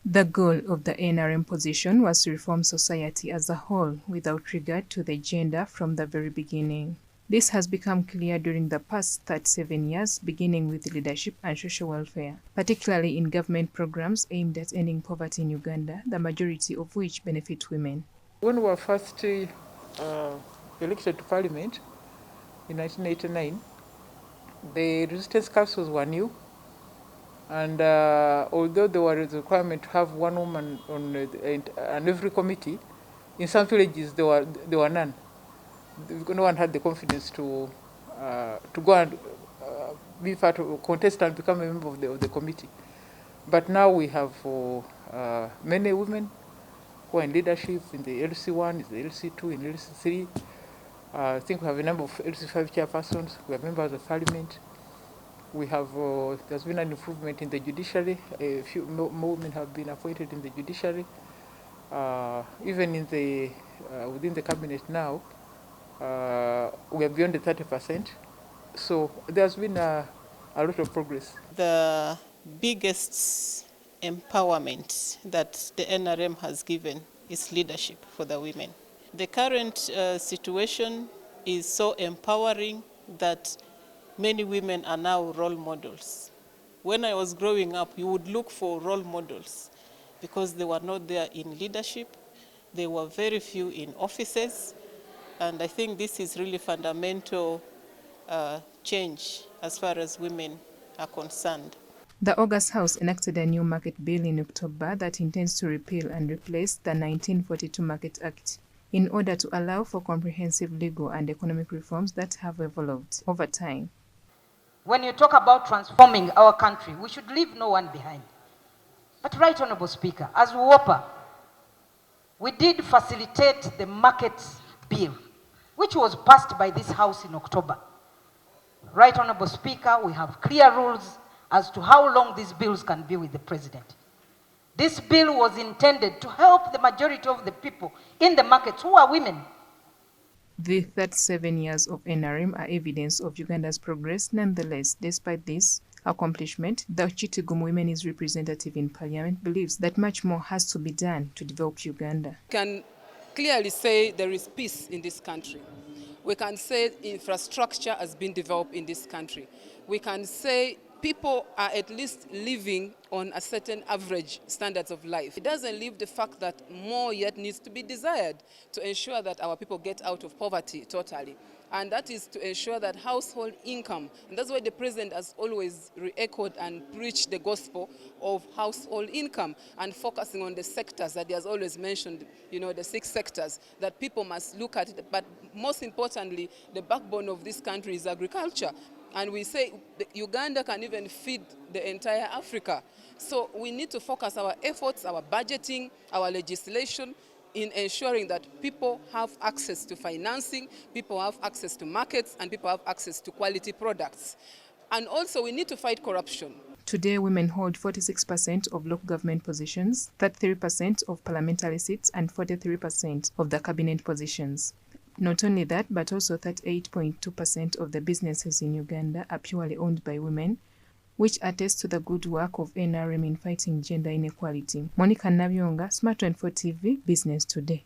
The goal of the NRM position was to reform society as a whole without regard to the gender from the very beginning. This has become clear during the past 37 years, beginning with leadership and social welfare, particularly in government programs aimed at ending poverty in Uganda, the majority of which benefit women. When we were first elected to Parliament in 1989, the resistance councils were new, and although there was a requirement to have one woman on every committee, in some villages there were none. No one had the confidence to go and be part of, contest and become a member of the committee. But now we have many women who are in leadership in the LC1, in the LC2, in LC3. I think we have a number of LC5 chairpersons. We have members of parliament. We have, there's been an improvement in the judiciary. A few more women have been appointed in the judiciary. Even in the, within the cabinet now, we are beyond the 30%. So there's been a lot of progress. The biggest empowerment that the NRM has given is leadership for the women. The current situation is so empowering that many women are now role models. When I was growing up, you would look for role models because they were not there in leadership. There were very few in offices. And I think this is really fundamental change as far as women are concerned. The August House enacted a new market bill in October that intends to repeal and replace the 1942 Market Act in order to allow for comprehensive legal and economic reforms that have evolved over time. When you talk about transforming our country, we should leave no one behind. But Right Honourable Speaker, as WOPA, we did facilitate the market bill, which was passed by this House in October. Right Honourable Speaker, we have clear rules as to how long these bills can be with the President. This bill was intended to help the majority of the people in the markets who are women. The 37 years of NRM are evidence of Uganda's progress. Nonetheless, despite this accomplishment, the Chitigumu Women's representative in Parliament believes that much more has to be done to develop Uganda. Can clearly say there is peace in this country. We can say infrastructure has been developed in this country. We can say people are at least living on a certain average standards of life. It doesn't leave the fact that more yet needs to be desired to ensure that our people get out of poverty totally. And that is to ensure that household income, and that's why the President has always re-echoed and preached the gospel of household income and focusing on the sectors that he has always mentioned, you know, the 6 sectors that people must look at. But most importantly, the backbone of this country is agriculture. And we say Uganda can even feed the entire Africa. So we need to focus our efforts, our budgeting, our legislation in ensuring that people have access to financing, people have access to markets, and people have access to quality products. And also we need to fight corruption. Today, women hold 46% of local government positions, 33% of parliamentary seats, and 43% of the cabinet positions. Not only that, but also 38.2% of the businesses in Uganda are purely owned by women, which attests to the good work of NRM in fighting gender inequality. Monica Nabyonga, Smart 24 TV, Business Today.